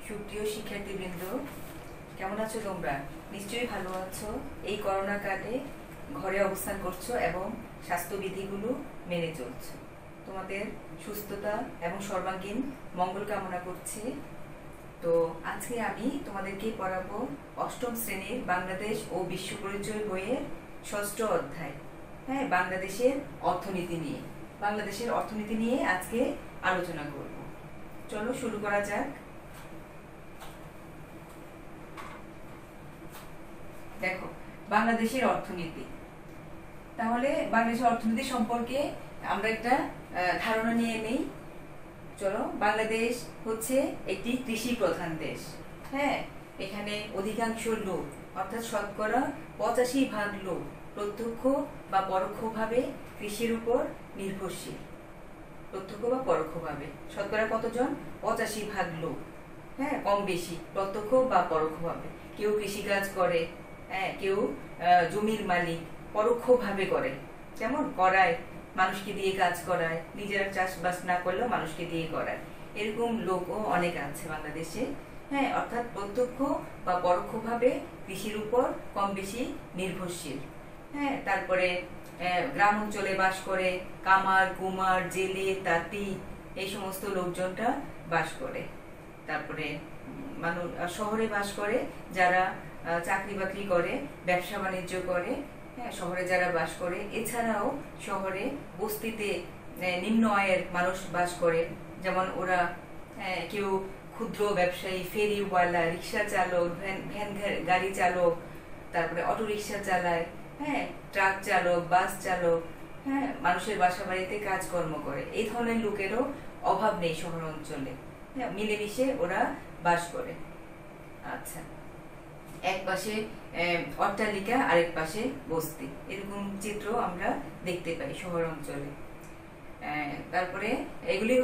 সুপ্রিয় শিক্ষার্থীবৃন্দ, কেমন আছো তোমরা? নিশ্চয়ই ভালো আছো। এই করোনা কালে ঘরে অবস্থান করছো এবং স্বাস্থ্যবিধিগুলো মেনে চলছো। তোমাদের সুস্থতা এবং সর্বাঙ্গীন মঙ্গল কামনা করছি। তো আজকে আমি তোমাদেরকে পড়াবো অষ্টম শ্রেণীর বাংলাদেশ ও বিশ্ব পরিচয় বইয়ের ষষ্ঠ অধ্যায়, বাংলাদেশের অর্থনীতি নিয়ে। বাংলাদেশের অর্থনীতি নিয়ে আজকে আলোচনা করব। চলো শুরু করা যাক। দেখো, বাংলাদেশের অর্থনীতি। তাহলে বাংলাদেশের অর্থনীতি সম্পর্কে আমরা একটা ধারণা নিয়ে নেই। চলো, বাংলাদেশ হচ্ছে একটি কৃষি প্রধান দেশ। এখানে অধিকাংশ লোক, অর্থাৎ শতকরা 85% লোক প্রত্যক্ষ বা পরোক্ষভাবে কৃষির উপর নির্ভরশীল। প্রত্যক্ষ বা পরোক্ষভাবে শতকরা কতজন? 85% লোক। কম বেশি প্রত্যক্ষ বা পরোক্ষভাবে। কেউ কৃষিকাজ করে, কেউ জমির মালিক পরোক্ষভাবে করে, যেমন করায়, মানুষকে দিয়ে কাজ করায়, নিজেরা চাষবাস না করলেও মানুষকে দিয়ে করায়। এরকম লোকও অনেক আছে বাংলাদেশে। অর্থাৎ প্রত্যক্ষ বা পরোক্ষভাবে কৃষির উপর কম বেশি নির্ভরশীল। তারপরে গ্রাম অঞ্চলে বাস করে কামার, কুমার, জেলে, তাঁতি, এই সমস্ত লোকজনটা বাস করে। তারপরে মানুষ শহরে বাস করে যারা চাকরি বাকরি করে, ব্যবসা বাণিজ্য করে, শহরে যারা বাস করে। এছাড়াও শহরে বস্তিতে নিম্ন আয়ের মানুষ বাস করে, যেমন ওরা কেউ ক্ষুদ্র ব্যবসায়ী, ফেরিওয়ালা, রিক্সা চালক, ভ্যান গাড়ি চালক, তারপরে অটো রিক্সা চালায়, ট্রাক চালক, বাস চালক, মানুষের বাসা বাড়িতে কাজকর্ম করে। এই ধরনের লোকেরও অভাব নেই শহর অঞ্চলে। মিলেমিশে ওরা বাস করে। আচ্ছা, এক পাশে অট্টালিকা, আরেক পাশে বস্তি, এরকম চিত্র আমরা দেখতে পাই শহর অঞ্চলে। তারপরে এগুলি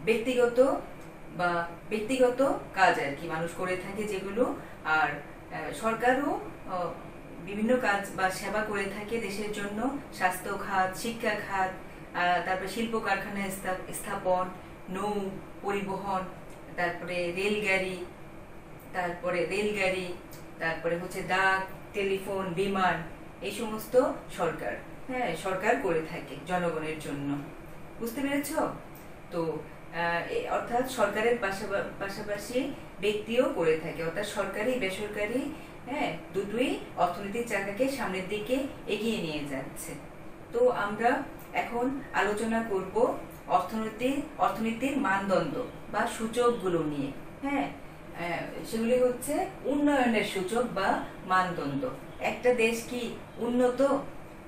ব্যক্তিগত কাজ আর কি মানুষ করে থাকে যেগুলো। আর সরকারও বিভিন্ন কাজ বা সেবা করে থাকে দেশের জন্য। স্বাস্থ্য খাত, শিক্ষা খাত, তারপরে শিল্প কারখানা স্থাপন, নৌ পরিবহন, তারপরে রেলগাড়ি, তারপরে হচ্ছে ডাক, টেলিফোন, বিমান, এই সমস্ত সরকার করে থাকে জনগণের জন্য। বুঝতে পেরেছ? তো অর্থাৎ সরকারের পাশাপাশি ব্যক্তিও করে থাকে, অর্থাৎ সরকারি বেসরকারি দুটোই অর্থনীতির চাকাকে সামনের দিকে এগিয়ে নিয়ে যাচ্ছে। তো আমরা এখন আলোচনা করব অর্থনীতির মানদণ্ড বা সূচকগুলো নিয়ে। সেগুলি হচ্ছে উন্নয়নের সূচক বা মানদণ্ড। একটা দেশ কি উন্নত,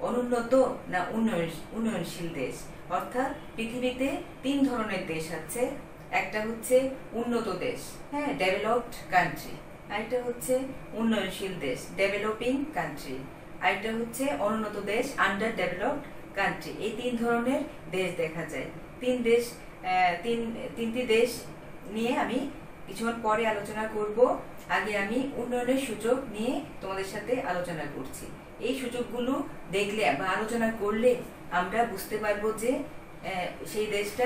অনুন্নত না উন্নয়নশীল দেশ? অর্থাৎ পৃথিবীতে 3 ধরনের দেশ আছে। একটা হচ্ছে উন্নত দেশ, ডেভেলপড কান্ট্রি। আরেকটা হচ্ছে উন্নয়নশীল দেশ, ডেভেলপিং কান্ট্রি। আরেকটা হচ্ছে অনুন্নত দেশ, আন্ডার ডেভেলপড কান্ট্রি। এই 3 ধরনের দেশ দেখা যায়। তিনটি দেশ নিয়ে আমি কিছুক্ষণ পরে আলোচনা করব। আগে আমি উন্নয়নের সূচক নিয়ে তোমাদের সাথে আলোচনা করছি। এই সূচকগুলো দেখলে বা আলোচনা করলে আমরা বুঝতে পারবো যে সেই দেশটা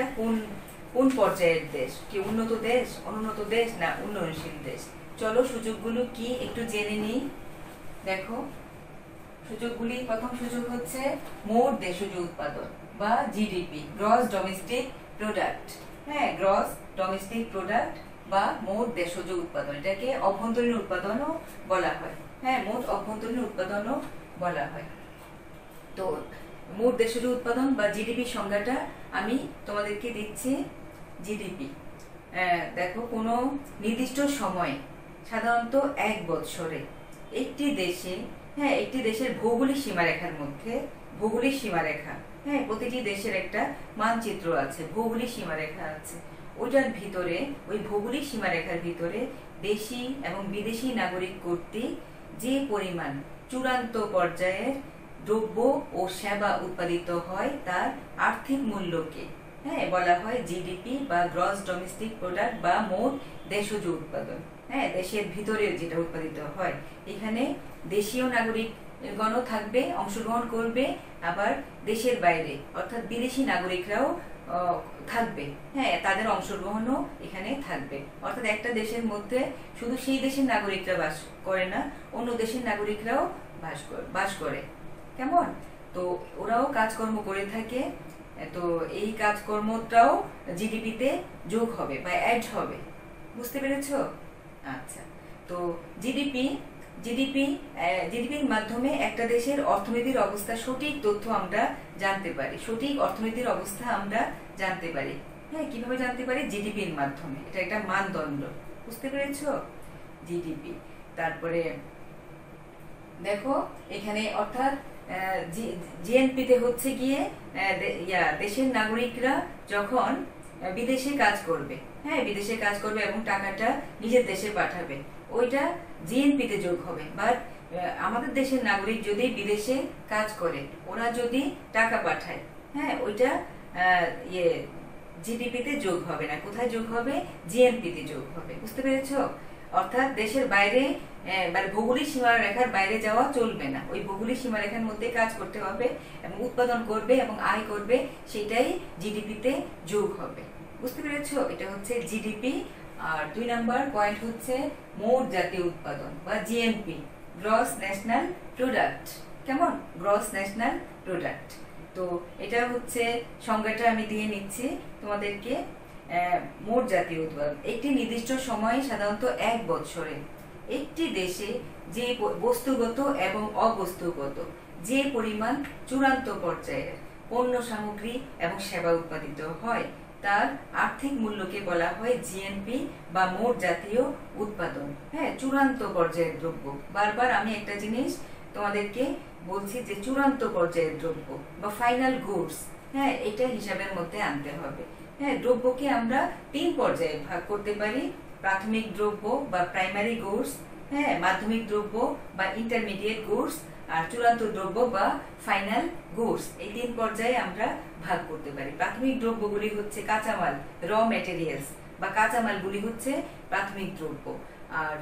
কোন পর্যায়ের দেশ, কি উন্নত দেশ, অনুন্নত দেশ না উন্নয়নশীল দেশ। চলো সূচকগুলো কি একটু জেনে নিই। দেখো, সূচকগুলি, প্রথম সূচক হচ্ছে মোট দেশজ উৎপাদন বা GDP, gross domestic product. Gross domestic product বা মোট দেশজ উৎপাদন, এটাকে অভ্যন্তরীণ উৎপাদনও বলা হয়। মোট অভ্যন্তরীণ উৎপাদনও বলা হয়। তো মোট দেশজ উৎপাদন বা জিডিপি সংজ্ঞাটা আমি তোমাদেরকে দিচ্ছি। জিডিপি, দেখো, কোনো নির্দিষ্ট সময়ে, সাধারণত 1 বছরে একটি দেশের ভৌগোলিক সীমারেখার মধ্যে, ভৌগোলিক সীমারেখা, প্রতিটি দেশের একটা মানচিত্র আছে, ভৌগোলিক সীমারেখা আছে। ওইটার ভিতরে, ওই ভৌগোলিক সীমারেখার ভিতরে দেশি এবং বিদেশি নাগরিক কর্তৃক যে পরিমাণ চূড়ান্ত পর্যায়ের দ্রব্য ও সেবা উৎপাদিত হয় তার আর্থিক মূল্যকে বলা হয় জিডিপি বা গ্রস ডোমেস্টিক প্রোডাক্ট বা মোট দেশজ উৎপাদন। দেশের ভিতরে যেটা উৎপাদিত হয়, এখানে দেশীয় নাগরিকগণও থাকবে, অংশগ্রহণ করবে, আবার দেশের বাইরে অর্থাৎ বিদেশি নাগরিকরাও থাকবে, হ্যাঁ, তাদের অংশগ্রহণও এখানে থাকবে। অর্থাৎ একটা দেশের মধ্যে শুধু সেই দেশের নাগরিকরা বাস করে না, অন্য দেশের নাগরিকরাও বাস করে। কেমন? তো ওরাও কাজকর্ম করে থাকে, তো এই কাজকর্মটাও জিডিপিতে যোগ হবে বা অ্যাড হবে। বুঝতে পেরেছো? আচ্ছা, তো জিডিপির মাধ্যমে একটা দেশের অর্থনীতির অবস্থা সঠিক তথ্য আমরা জানতে পারি, সঠিক অর্থনীতির অবস্থা আমরা জানতে পারি। হ্যাঁ, কিভাবে জানতে পারি? জিডিপির মাধ্যমে। এটা একটা মানদণ্ড। বুঝতে পেরেছো? জিডিপি। তারপরে দেখো এখানে, অর্থাৎ জিএনপি তে হচ্ছে গিয়ে দেশের নাগরিকরা যখন বিদেশে কাজ করবে, হ্যাঁ, বিদেশে কাজ করবে এবং টাকাটা নিজের দেশে পাঠাবে, ওইটা জিএনপি তে যোগ হবে। বাট আমাদের দেশের নাগরিক যদি বিদেশে কাজ করে, ওরা যদি টাকা পাঠায়, হ্যাঁ, ওইটা জিডিপি তে যোগ হবে না। কোথায় যোগ হবে? জিএনপি তে যোগ হবে। বুঝতে পেরেছো? অর্থাৎ দেশের বাইরে, ভৌগোলিক সীমারেখার বাইরে যাওয়া চলবে না, ওই ভৌগোলিক সীমারেখার মধ্যে কাজ করতে হবে এবং উৎপাদন করবে এবং আয় করবে, সেটাই জিডিপি তে যোগ হবে। বুঝতে পেরেছো? এটা হচ্ছে জিডিপি। আর 2 নাম্বার পয়েন্ট হচ্ছে মোট জাতীয় উৎপাদন বা জিএনপি, গ্রস ন্যাশনাল প্রোডাক্ট। কেমন? Gross national product. তো এটা হচ্ছে সংজ্ঞাটা আমি দিয়ে নিচ্ছি তোমাদেরকে। মোট জাতীয় উৎপাদন একটি নির্দিষ্ট সময়ে, সাধারণত 1 বছরে, একটি দেশে যে বস্তুগত এবং অবস্তুগত যে পরিমাণ চূড়ান্ত পর্যায়ের পণ্য সামগ্রী এবং সেবা উৎপাদিত হয়, তার আর্থিক মূল্যকে বলা হয় জিএনপি বা মোট জাতীয় উৎপাদন। হ্যাঁ, চূড়ান্ত পর্যায়ের দ্রব্য। বারবার আমি একটা জিনিস তোমাদেরকে বলছি যে চূড়ান্ত পর্যায়ের দ্রব্য বা ফাইনাল গুডস, হ্যাঁ, এটা হিসাবের মধ্যে আনতে হবে। হ্যাঁ, দ্রব্যকে আমরা 3 পর্যায়ে ভাগ করতে পারি: প্রাথমিক দ্রব্য বা প্রাইমারি গুডস, হ্যাঁ, মাধ্যমিক দ্রব্য বা ইন্টারমিডিয়েট গুডস, আর চূড়ান্ত দ্রব্য বা ফাইনাল গুডস। এই 3 পর্যায়ে আমরা ভাগ করতে পারি। প্রাথমিক দ্রব্যগুলি হচ্ছে কাঁচামাল, র ম্যাটেরিয়ালস বা কাঁচামালগুলি হচ্ছে প্রাথমিক দ্রব্য। আর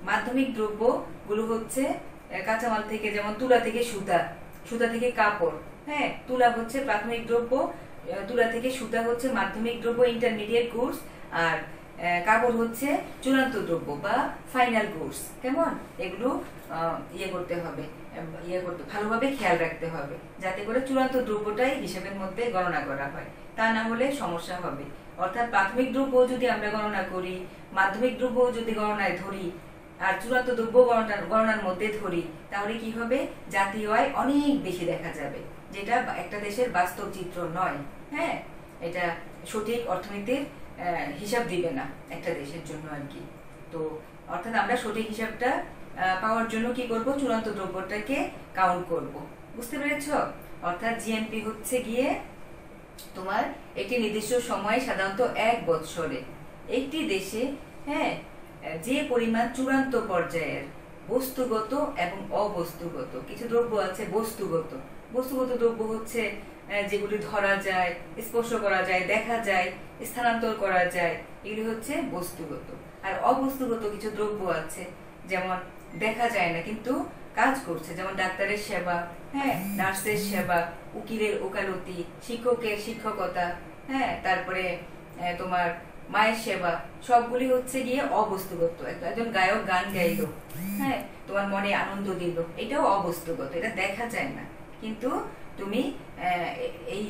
মাধ্যমিক দ্রব্য গুলো হচ্ছে কাঁচামাল থেকে, যেমন তুলা থেকে সুতা, সুতা থেকে কাপড়। হ্যাঁ, তুলা হচ্ছে প্রাথমিক দ্রব্য, তুলা থেকে সুতা হচ্ছে মাধ্যমিক দ্রব্য, ইন্টারমিডিয়েট গুডস, আর কাপড় হচ্ছে চূড়ান্ত দ্রব্য বা ফাইনাল গুডস। কেমন? এগুলো করতে হবে, ভালোভাবে খেয়াল রাখতে হবে, যাতে করে চূড়ান্ত দ্রব্যটাই হিসাবের মধ্যে গণনা করা হয়। তা না হলে সমস্যা হবে। অর্থাৎ প্রাথমিক দ্রব্য যদি আমরা গণনা করি, মাধ্যমিক দ্রব্য যদি গণনায় ধরি, আর চূড়ান্ত দ্রব্য গণনার মধ্যে ধরি, তাহলে কি হবে? জাতীয় আয় অনেক বেশি দেখা যাবে, যেটা একটা দেশের বাস্তব চিত্র নয়। হ্যাঁ, এটা সঠিক অর্থনীতির হিসাব দিবে না একটা দেশের জন্য আর কি। তো অর্থাৎ আমরা সঠিক হিসাবটা পাওয়ার জন্য কি করব? চূড়ান্ত দ্রব্যটাকে কাউন্ট করব। বুঝতে পেরেছো? অর্থাৎ জিএনপি হচ্ছে গিয়ে তোমার একটি নির্দিষ্ট সময়ে, সাধারণত 1 বছরে, একটি দেশে, হ্যাঁ, যে পরিমাণ চূড়ান্ত পর্যায়ের বস্তুগত এবং অবস্তুগত কিছু দ্রব্য আছে। বস্তুগত দ্রব্য হচ্ছে যেগুলি ধরা যায়, স্পর্শ করা যায়, দেখা যায়, স্থানান্তর করা যায়, এগুলি হচ্ছে বস্তুগত। আর অবস্তুগত কিছু দ্রব্য আছে, যেমন দেখা যায় না কিন্তু কাজ করছে, যেমন ডাক্তারের সেবা, হ্যাঁ, নার্সের সেবা, উকিলের ওকালতি, শিক্ষকের শিক্ষকতা, হ্যাঁ, তারপরে তোমার মায়ের সেবা, সবগুলি হচ্ছে গিয়ে অবস্তুগত। একজন গায়ক গান গাইলো, হ্যাঁ, তোমার মনে আনন্দ দিল, এটাও অবস্তুগত, এটা দেখা যায় না, কিন্তু তুমি এই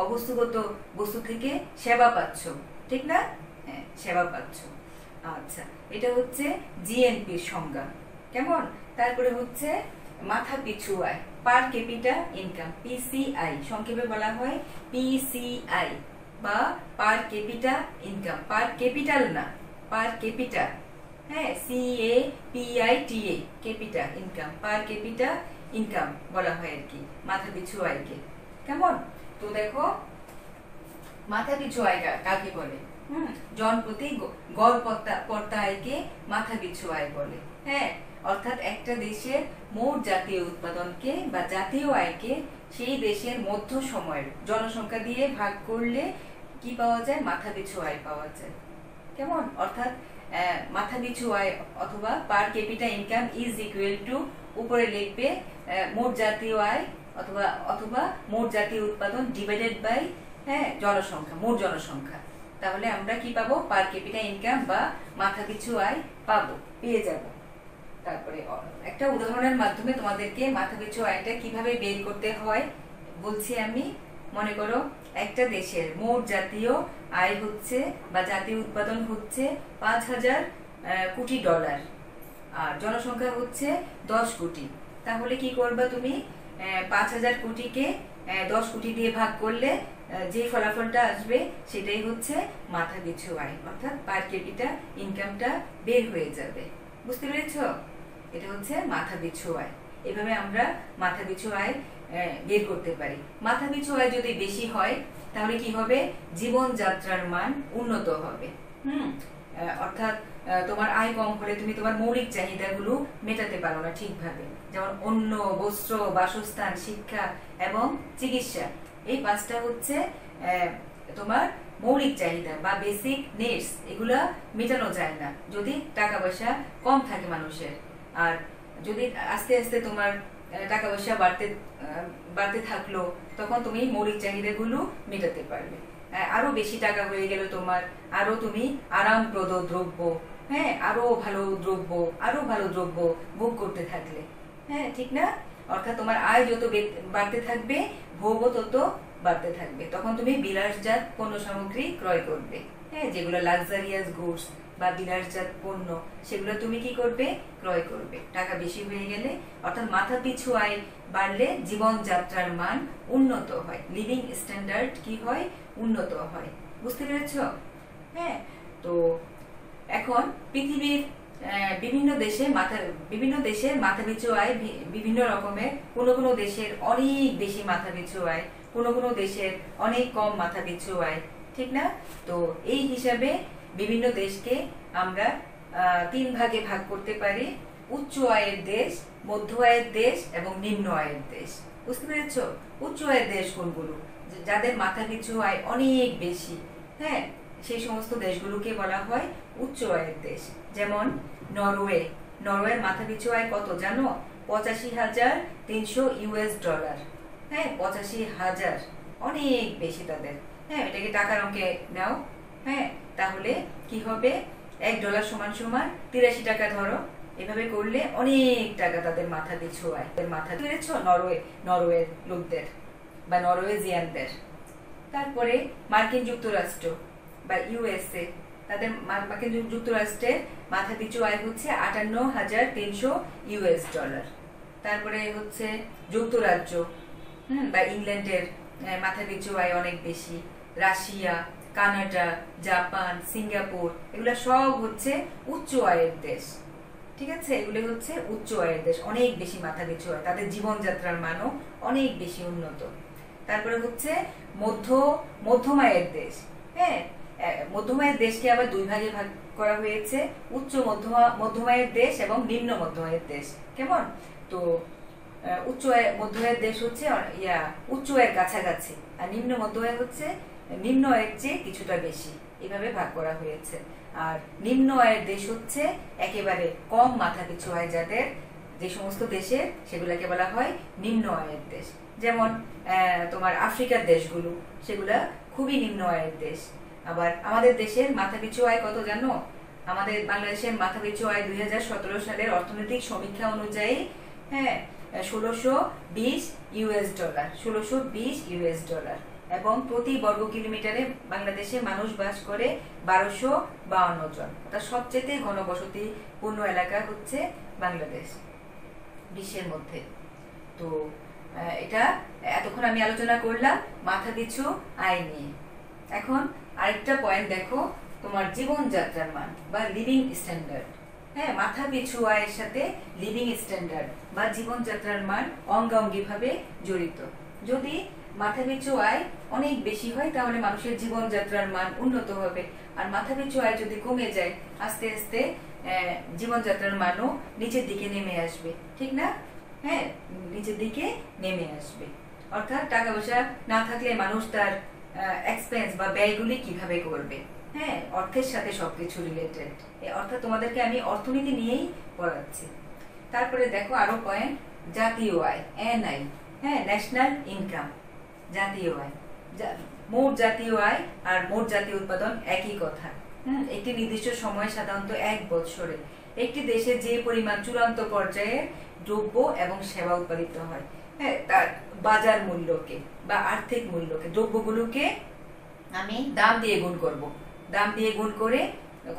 অবস্তুগত বস্তু থেকে সেবা পাচ্ছ, ঠিক না? হ্যাঁ, সেবা পাচ্ছ। আচ্ছা, এটা হচ্ছে জিএনপির সংজ্ঞা। কেমন? তারপরে হচ্ছে মাথা পিছু আয়, পার ক্যাপিটা ইনকাম, পিসিআই, সংক্ষেপে বলা হয় পিসিআই বা পার ক্যাপিটা ইনকাম। পার ক্যাপিটাল না, পার ক্যাপিটা, হ্যাঁ, CAPITA, ক্যাপিটা ইনকাম, পার ক্যাপিটা ইনকাম বলা হয় আর কি মাথা পিছু আয়কে। কেমন? তো দেখো, মাথা পিছু আয় কাকে বলে? জনপ্রতি গড় পড়তা আয়কে মাথা পিছু আয় বলে। হ্যাঁ, অর্থাৎ একটা দেশের মোট জাতীয় উৎপাদনকে বা জাতীয় আয়কে সেই দেশের মধ্য সময়ের জনসংখ্যা দিয়ে ভাগ করলে কি পাওয়া যায়? মাথা পিছু আয় পাওয়া যায়। কেমন? অর্থাৎ মাথা পিছু আয় অথবা পার capital income is equal to, উপরে লিখবে মোট জাতীয় আয় অথবা মোট জাতীয় উৎপাদন ডিভাইডেড বাই হ্যাঁ, জনসংখ্যা, মোট জনসংখ্যা। তাহলে আমরা কি পাবো? পার ক্যাপিটা ইনকাম বা মাথা পিছু আয় পেয়ে যাব। তারপরে একটা উদাহরণের মাধ্যমে তোমাদেরকে মাথা পিছু আয়টা কিভাবে বের করতে হয় বলছি আমি। মনে করো একটা দেশের মোট জাতীয় আয় হচ্ছে বা জাতীয় উৎপাদন হচ্ছে 5,000 কোটি ডলার, আর জনসংখ্যা হচ্ছে 10 কোটি। তাহলে কি করবা তুমি? 5,000 কোটিকে 10 কোটি দিয়ে ভাগ করলে যে ফলাফলটা আসবে সেটাই হচ্ছে মাথা পিছু আয়, অর্থাৎ পার ক্যাপিটা ইনকামটা বের হয়ে যাবে। বুঝতে পেরেছ? এটা হচ্ছে মাথা পিছু আয়। এভাবে আমরা মাথা পিছু আয় বের করতে পারি। মাথা পিছু আয় যদি বেশি হয় তাহলে কি হবে? জীবনযাত্রার মান উন্নত হবে। অর্থাৎ তোমার আয় কম হলে তুমি তোমার মৌলিক চাহিদাগুলো মেটাতে পারো না ঠিকভাবে, যেমন অন্ন, বস্ত্র, বাসস্থান, শিক্ষা এবং চিকিৎসা। এই 5টা হচ্ছে তোমার মৌলিক চাহিদা বা বেসিক নিডস। এগুলা মেটানো যায় না যদি টাকা পয়সা কম থাকে মানুষের। আর যদি আস্তে আস্তে তোমার টাকা পয়সা বাড়তে থাকলো, তখন তুমি মৌলিক চাহিদাগুলো মেটাতে পারবে। আরো বেশি টাকা হয়ে গেল তোমার, আরো তুমি আরামপ্রদ দ্রব্য, আরো ভালো দ্রব্য ভোগ করতে থাকলে। ঠিক না? অর্থাৎ তোমার আয় যত বাড়তে থাকবে, ভোগও তত বাড়তে থাকবে। তখন তুমি বিলাসজাত পণ্য সামগ্রী ক্রয় করবে। যেগুলো লাক্সারিয়াস গুডস বা বিলাসজাত পণ্য, সেগুলো তুমি কি করবে? ক্রয় করবে। টাকা বেশি হয়ে গেলে, অর্থাৎ মাথা পিছু আয় বাড়লে জীবনযাত্রার মান উন্নত হয়, লিভিং স্ট্যান্ডার্ড কি হয়? উন্নত হয়। বুঝতে পেরেছ? তো এখন পৃথিবীর বিভিন্ন দেশের মাথা পিছু আয় বিভিন্ন রকমের। কোনো দেশের অনেক বেশি মাথা পিছু আয়, কোনো দেশের অনেক কম মাথা পিছু আয়। ঠিক না? তো এই হিসাবে বিভিন্ন দেশকে আমরা 3 ভাগে ভাগ করতে পারি: উচ্চ আয়ের দেশ, মধ্য আয়ের দেশ এবং নিম্ন আয়ের দেশ। বুঝতে পেরেছ? উচ্চ আয়ের দেশ কোনগুলো? যাদের মাথা পিছু আয় অনেক বেশি, সেই সমস্ত দেশগুলোকে বলা হয় উচ্চ আয়ের দেশ। যেমন নরওয়ের মাথা পিছু আয় কত জানো? 85,300 ইউএস ডলার। 85,000, অনেক বেশি তাদের। এটাকে টাকার অঙ্কে নাও। তাহলে কি হবে? $1 সমান 83 টাকা ধরো। এভাবে করলে অনেক টাকা তাদের মাথা পিছু আয়। মাথা পেরেছ? নরওয়ের লোকদের বা নরওয়েজিয়ানদের। তারপরে মার্কিন যুক্তরাষ্ট্র বা ইউএসএ, তাদের মার্কিন যুক্তরাষ্ট্রের মাথা পিছু আয় হচ্ছে 58,300 ইউএস ডলার। তারপরে হচ্ছে যুক্তরাজ্য বা ইংল্যান্ডের মাথা পিছু আয় অনেক বেশি। রাশিয়া, কানাডা, জাপান, সিঙ্গাপুর, এগুলো সব হচ্ছে উচ্চ আয়ের দেশ। ঠিক আছে? এগুলো হচ্ছে উচ্চ আয়ের দেশ, অনেক বেশি মাথা পিছু আয়, তাদের জীবনযাত্রার মানও অনেক বেশি উন্নত। তারপরে হচ্ছে মধ্যম আয়ের দেশ। মধ্যম আয়ের দেশকে আবার 2 ভাগে ভাগ করা হয়েছে: উচ্চ মধ্যম আয়ের দেশ এবং নিম্ন মধ্যম আয়ের দেশ। কেমন? তো মধ্য আয়ের দেশ হচ্ছে উচ্চ আয়ের কাছাকাছি, আর নিম্ন মধ্য আয় হচ্ছে নিম্ন আয়ের চেয়ে কিছুটা বেশি। এভাবে ভাগ করা হয়েছে। আর নিম্ন আয়ের দেশ হচ্ছে একেবারে কম মাথা পিছু আয় যাদের, যে সমস্ত দেশের, সেগুলোকে বলা হয় নিম্ন আয়ের দেশ। যেমন তোমার আফ্রিকার দেশগুলো, সেগুলা খুবই নিম্ন আয়ের দেশ। আবার আমাদের দেশের মাথা পিছু আয় কত জানো? আমাদের বাংলাদেশের মাথা পিছু আয় 2017 সালের অর্থনৈতিক সমীক্ষা অনুযায়ী 1620 ইউএস ডলার, 1620 ইউএস ডলার। এবং প্রতি বর্গ কিলোমিটারে বাংলাদেশে মানুষ বাস করে 1252 জন। অর্থাৎ সবচেয়ে ঘনবসতি পূর্ণ এলাকা হচ্ছে বাংলাদেশ বিশ্বের মধ্যে। তো এটা এতক্ষণ আমি আলোচনা করলাম মাথা পিছু আয় নিয়ে। এখন আরেকটা পয়েন্ট দেখো, তোমার জীবনযাত্রার মান বা লিভিং স্ট্যান্ডার্ড। মাথা পিছু আয়ের সাথে লিভিং স্ট্যান্ডার্ড বা জীবনযাত্রার মান অঙ্গাঙ্গি ভাবে জড়িত। যদি মাথা পিছু আয় অনেক বেশি হয় তাহলে মানুষের জীবনযাত্রার মান উন্নত হবে, আর মাথা পিছু আয় যদি কমে যায় আস্তে আস্তে জীবনযাত্রার মানও নিচের দিকে নেমে আসবে। ঠিক না? নিচের দিকে নেমে আসবে। অর্থাৎ টাকা পয়সা না থাকলে মানুষ তার এক্সপেন্স বা ব্যয়গুলি কিভাবে করবে? অর্থের সাথে সবকিছু রিলেটেড। অর্থাৎ তোমাদেরকে আমি অর্থনীতি নিয়েই পড়াচ্ছি। তারপরে দেখো আরো পয়েন্ট, জাতীয় আয়, এনআই, ন্যাশনাল ইনকাম। জাতীয় আয় মোট জাতীয় আয় আর মোট জাতীয় উৎপাদন একই কথা। একটি নির্দিষ্ট সময়, সাধারণত 1 বছরে একটি দেশে যে পরিমাণ চূড়ান্ত পর্যায়ে দ্রব্য এবং সেবা উৎপাদিত হয়, হ্যাঁ, তার বাজার মূল্যকে বা আর্থিক মূল্যকে, দ্রব্যগুলোকে আমি দাম দিয়ে গুণ করব। দাম দিয়ে গুণ করে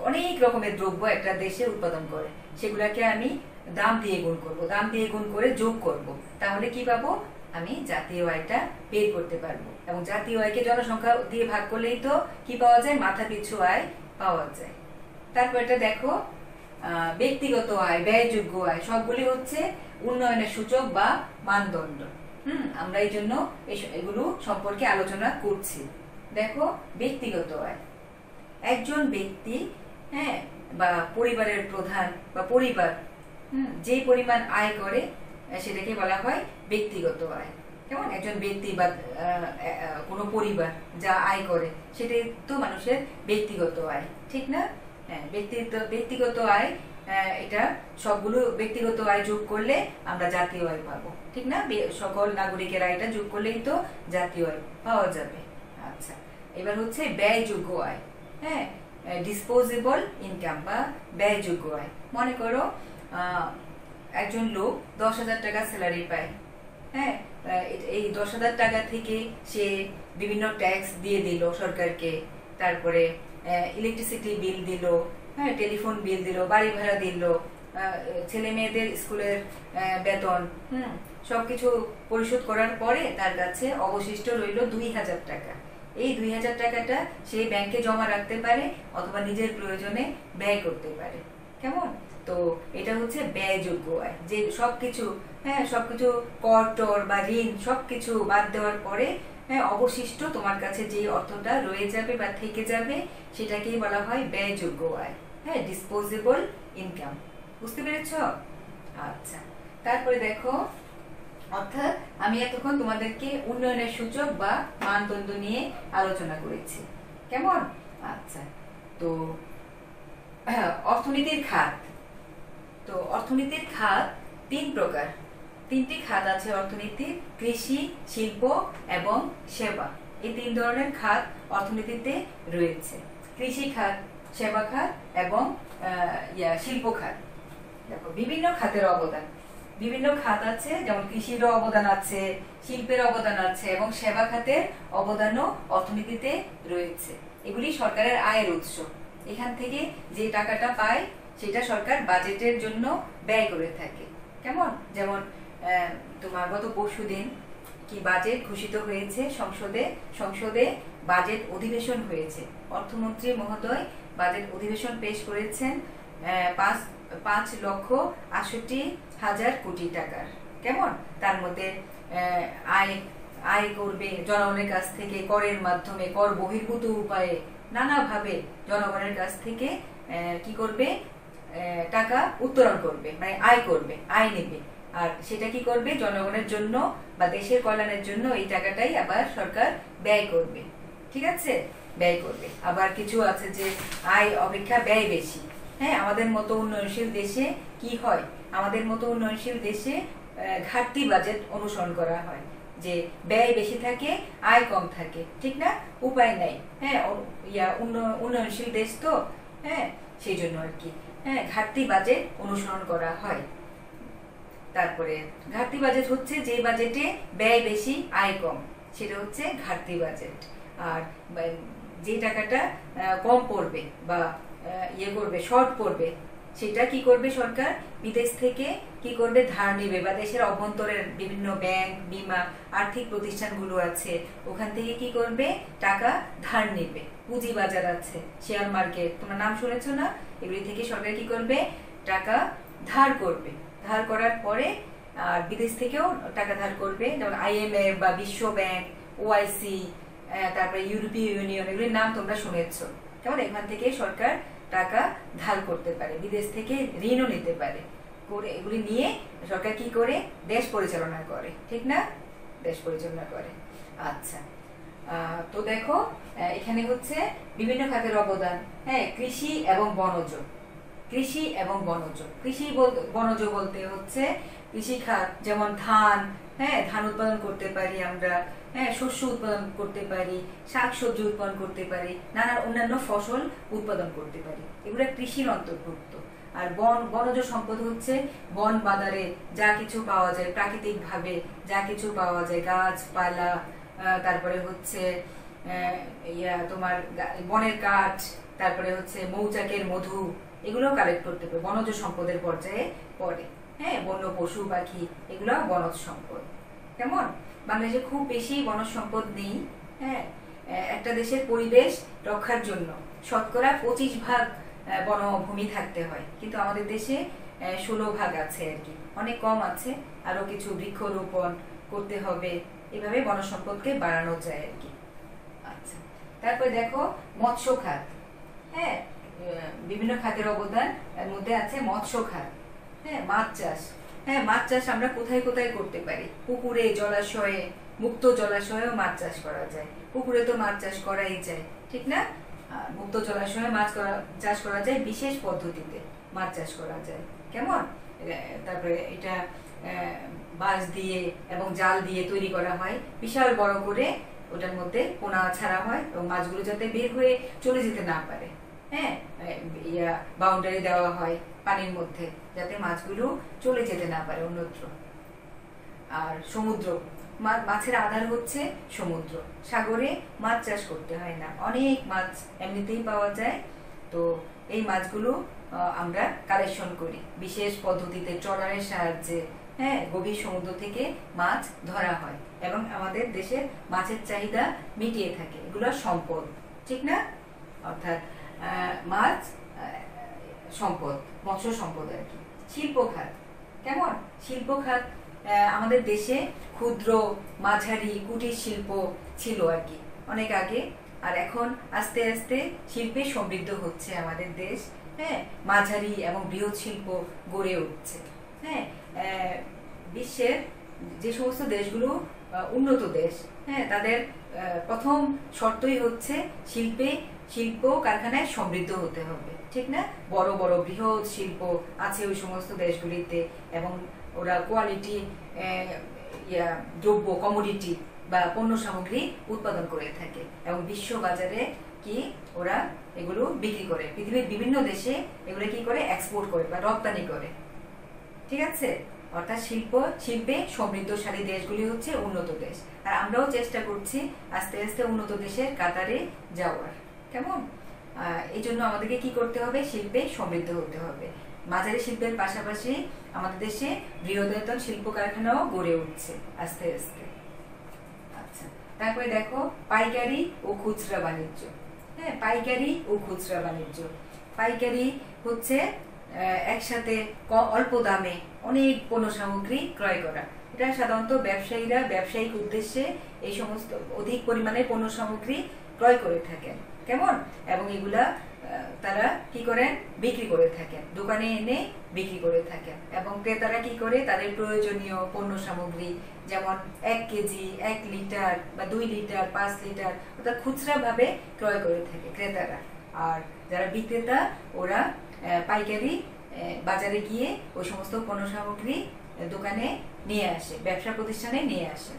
অনেক রকমের দ্রব্য একটা দেশে উৎপাদন করে, সেগুলাকে আমি দাম দিয়ে গুণ করব, দাম দিয়ে গুণ করে যোগ করব। তাহলে কি পাবো? আমি জাতীয় আয়টা বের করতে পারবো। এবং জাতীয় আয়কে জনসংখ্যা দিয়ে ভাগ করলেই তো কি পাওয়া যায়? মাথা পিছু আয় পাওয়া যায়। তারপর এটা দেখো, ব্যক্তিগত আয়, ব্যয়যোগ্য আয়, সবগুলি হচ্ছে উন্নয়নের সূচক বা মানদণ্ড। আমরা এই জন্য এগুলো সম্পর্কে আলোচনা করছি। দেখো, ব্যক্তিগত আয়, একজন ব্যক্তি, হ্যাঁ, বা পরিবারের প্রধান বা পরিবার যে পরিমাণ আয় করে সেটাকে বলা হয় ব্যক্তিগত আয়। কেমন? একজন ব্যক্তি বা কোনো পরিবার যা আয় করে সেটাই তো মানুষের ব্যক্তিগত আয়, ঠিক না? হ্যাঁ, ব্যক্তিগত আয়, এটা সবগুলো ব্যক্তিগত আয় যোগ করলে আমরা জাতীয় আয় পাবো, ঠিক না? সকল নাগরিকের আয়টা যোগ করলেই তো জাতীয় আয় পাওয়া যাবে। আচ্ছা, এবার হচ্ছে ব্যয়যোগ্য আয়, হ্যাঁ, ডিসপোজেবল ইনকাম বা ব্যয়যোগ্য আয়। মনে করো একজন লোক 10,000 টাকা স্যালারি পায়, হ্যাঁ, এই 10,000 টাকা থেকে সে বিভিন্ন ট্যাক্স দিয়ে দিল সরকারকে, তারপরে ইলেকট্রিসিটি বিল দিল, হ্যাঁ, টেলিফোন বিল দিল, বাড়ি ভাড়া দিল, ছেলে মেয়েদের স্কুলের বেতন, সবকিছু পরিশোধ করার পরে তার কাছে অবশিষ্ট রইল 2,000 টাকা। এই 2,000 টাকাটা সে ব্যাংকে জমা রাখতে পারে অথবা নিজের প্রয়োজনে ব্যয় করতে পারে। কেমন? তো এটা হচ্ছে ব্যয়যোগ্য আয়, যে সবকিছু, হ্যাঁ, সবকিছু কর টর বা ঋণ সবকিছু বাদ দেওয়ার পরে, হ্যাঁ, অবশিষ্ট তোমার কাছে যে অর্থটা রয়ে যাবে বা থেকে যাবে সেটাকেই বলা হয় ব্যয়যোগ্য আয়, হ্যাঁ, ডিসপোজেবল ইনকাম। বুঝতে পেরেছ? আচ্ছা, তারপরে দেখো, অর্থাৎ আমি এতক্ষণ তোমাদেরকে উন্নয়নের সূচক বা মানদণ্ড নিয়ে আলোচনা করেছি। কেমন? আচ্ছা, তো অর্থনীতির খাত। তো অর্থনীতির খাত 3 প্রকার, 3টি খাত আছে অর্থনীতির: কৃষি, শিল্প এবং সেবা। এই 3 ধরনের খাত অর্থনীতিতে রয়েছে: কৃষি খাত, সেবা খাত এবং শিল্প খাত। দেখো, বিভিন্ন খাতের অবদান, বিভিন্ন খাত আছে, যেমন কৃষিরও অবদান আছে, শিল্পের অবদান আছে এবং সেবা খাতের অবদানও অর্থনীতিতে রয়েছে। এগুলি সরকারের আয়ের উৎস। এখান থেকে যে টাকাটা পায় সেটা সরকার বাজেটের জন্য ব্যয় করে থাকে। কেমন? যেমন তোমার গত পরশুদিন কি বাজেট ঘোষিত হয়েছে সংসদে বাজেট অধিবেশন হয়েছে। অর্থমন্ত্রী মহোদয় বাজেট অধিবেশন পেশ করেছেন 5,68,000 কোটি টাকার। কেমন? তার মধ্যে আয় করবে জনগণের কাছ থেকে, করের মাধ্যমে, কর বহির্ভূত উপায়ে, নানাভাবে জনগণের কাছ থেকে কি করবে? টাকা উত্তোলন করবে, মানে আয় করবে, আয় নেবে। আর সেটা কি করবে? জনগণের জন্য বা দেশের কল্যাণের জন্য এই টাকাটাই আবার সরকার ব্যয় করবে। ঠিক আছে? ব্যয় করবে। আবার কিছু আছে যে আয় অপেক্ষা ব্যয় বেশি। হ্যাঁ, আমাদের মতো উন্নয়নশীল দেশে কি হয়? আমাদের মতো উন্নয়নশীল দেশে ঘাটতি বাজেট অনুসরণ করা হয়, যে ব্যয় বেশি থাকে, আয় কম থাকে। ঠিক না? উপায় নাই। হ্যাঁ, উন্নয়নশীল দেশ তো, হ্যাঁ, সেই জন্য আর কি, হ্যাঁ, ঘাটতি বাজেট অনুসরণ করা হয়। তারপরে ঘাটতি বাজেট হচ্ছে যে বাজেটে ব্যয় বেশি, আয় কম, সেটা হচ্ছে ঘাটতি বাজেট। আর যে টাকাটা কম পড়বে বা করবে, শর্ট পড়বে, সেটা কি করবে? সরকার বিদেশ থেকে কি করবে? ধার নেবে, বা দেশের অভ্যন্তরের বিভিন্ন ব্যাংক, বীমা, আর্থিক প্রতিষ্ঠানগুলো আছে, ওখান থেকে কি করবে? টাকা ধার নেবে। পুঁজি বাজার আছে, শেয়ার মার্কেট, তোমরা নাম শুনেছো না? এগুলি থেকে সরকার কি করবে? টাকা ধার করবে। ধার করার পরে আর বিদেশ থেকেও টাকা ধার করবে, যেমন IMF বা বিশ্ব ব্যাংক, OIC, তারপরে ইউরোপীয় ইউনিয়ন, এগুলির নাম তোমরা শুনেছো। কেমন? এখান থেকে সরকার টাকা ধার করতে পারে, বিদেশ থেকে ঋণও নিতে পারে। করে এগুলি নিয়ে সরকার কি করে? দেশ পরিচালনা করে। ঠিক না? দেশ পরিচালনা করে। আচ্ছা, তো দেখো, এখানে হচ্ছে বিভিন্ন খাতের অবদান। হ্যাঁ, কৃষি এবং বনজ। কৃষি এবং বনজ, বনজ বলতে হচ্ছে কৃষি খাত, যেমন ধান, হ্যাঁ, ধান উৎপাদন করতে পারি আমরা, হ্যাঁ, শস্য উৎপাদন করতে পারি, শাকসবজি উৎপাদন করতে পারি, নানা অন্যান্য ফসল উৎপাদন করতে পারি। এগুলো কৃষির অন্তর্ভুক্ত। আর বনজ সম্পদ হচ্ছে বন বাদারে যা কিছু পাওয়া যায়, প্রাকৃতিক ভাবে যা কিছু পাওয়া যায়, গাছপালা, তারপরে হচ্ছে তোমার বনের কাঠ, তারপরে হচ্ছে মৌচাকের মধু, এগুলো কালেক্ট করতে পারে, বনজ সম্পদের পর্যায়ে পড়ে। হ্যাঁ, বন্য পশু পাখি, এগুলো বনজ সম্পদ। কেমন? বাংলাদেশে খুব বেশি বনজ সম্পদ নেই। হ্যাঁ, একটা দেশের পরিবেশ রক্ষার জন্য 25% বনভূমি থাকতে হয়, কিন্তু আমাদের দেশে 16% আছে আর কি, অনেক কম আছে। আরো কিছু বৃক্ষরোপণ করতে হবে, এভাবে বনজ সম্পদকে বাড়ানো যায় আর কি। আচ্ছা, তারপরে দেখো মৎস্য খাত। হ্যাঁ, বিভিন্ন খাতের অবদান, এর মধ্যে আছে মৎস্য খাত। হ্যাঁ, মাছ চাষ। হ্যাঁ, মাছ চাষ আমরা কোথায় কোথায় করতে পারি? পুকুরে, জলাশয়ে, মুক্ত জলাশয়েও মাছ চাষ করা যায়। পুকুরে তো মাছ চাষ করাই যায়, ঠিক না? মুক্ত জলাশয়ে মাছ চাষ করা যায়, বিশেষ পদ্ধতিতে মাছ চাষ করা যায়। কেমন? তারপরে এটা বাঁশ দিয়ে এবং জাল দিয়ে তৈরি করা হয়, বিশাল বড় করে ওটার মধ্যে পোনা ছাড়া হয় এবং মাছগুলো যাতে বের হয়ে চলে যেতে না পারে। হ্যাঁ, বাউন্ডারি দেওয়া হয় পানির মধ্যে, যাতে মাছগুলো চলে যেতে না পারে অন্যত্র। আর সমুদ্র, মাছের আধার হচ্ছে সমুদ্র। সাগরে মাছ চাষ করতে হয় না, অনেক মাছ এমনিতেই পাওয়া যায়। তো এই মাছগুলো আমরা কালেকশন করি বিশেষ পদ্ধতিতে, ট্রলারের সাহায্যে। হ্যাঁ, গভীর সমুদ্র থেকে মাছ ধরা হয় এবং আমাদের দেশের মাছের চাহিদা মিটিয়ে থাকে। এগুলো সম্পদ, ঠিক না? অর্থাৎ মাছ সম্পদ, মৎস্য সম্পদ আর কি। শিল্প খাত। কেমন? শিল্প খাত আমাদের দেশে ক্ষুদ্র, মাঝারি, কুটির শিল্প ছিল আর কি অনেক আগে, আর এখন আস্তে আস্তে শিল্পে সমৃদ্ধ হচ্ছে আমাদের দেশ। হ্যাঁ, মাঝারি এবং বৃহৎ শিল্প গড়ে উঠছে। হ্যাঁ, বিশ্বের যে সমস্ত দেশগুলো উন্নত দেশ, হ্যাঁ, তাদের প্রথম শর্তই হচ্ছে শিল্প কারখানায় সমৃদ্ধ হতে হবে, ঠিক না? বড় বড় বৃহৎ শিল্প আছে ওই সমস্ত দেশগুলিতে, এবং ওরা কোয়ালিটি দ্রব্য, কমোডিটি বা পণ্য সামগ্রী উৎপাদন করে থাকে এবং বিশ্ব বাজারে কি ওরা এগুলো বিক্রি করে, পৃথিবীর বিভিন্ন দেশে এগুলো কি করে, এক্সপোর্ট করে বা রপ্তানি করে। ঠিক আছে? অর্থাৎ শিল্পে সমৃদ্ধশালী দেশগুলি হচ্ছে উন্নত দেশ, আর আমরাও চেষ্টা করছি আস্তে আস্তে উন্নত দেশের কাতারে যাওয়ার। কেমন? এই জন্য আমাদেরকে কি করতে হবে? শিল্পে সমৃদ্ধ হতে হবে। মাঝারি শিল্পের পাশাপাশি আমাদের দেশে বৃহদায়তন শিল্প কারখানাও গড়ে উঠছে আস্তে আস্তে। আচ্ছা, তারপরে দেখো পাইকারি ও খুচরা বাণিজ্য। হ্যাঁ, পাইকারি ও খুচরা বাণিজ্য। পাইকারি হচ্ছে একসাথে অল্প দামে অনেক পণ্য সামগ্রী ক্রয় করা। এটা সাধারণত ব্যবসায়ীরা ব্যবসায়িক উদ্দেশ্যে এই সমস্ত অধিক পরিমাণে পণ্য সামগ্রী ক্রয় করে থাকেন। কেমন? এবং এগুলা তারা কি করেন? বিক্রি করে থাকেন, দোকানে এনে বিক্রি করে থাকেন। এবং ক্রেতারা কি করে? তাদের প্রয়োজনীয় পণ্য সামগ্রী, যেমন 1 কেজি, 1 লিটার বা 2 লিটার, 5 লিটার, অর্থাৎ খুচরা ভাবে ক্রয় করে থাকে ক্রেতারা। আর যারা বিক্রেতা, ওরা পাইকারি বাজারে গিয়ে ওই সমস্ত পণ্য সামগ্রী দোকানে নিয়ে আসে, ব্যবসা প্রতিষ্ঠানে নিয়ে আসে।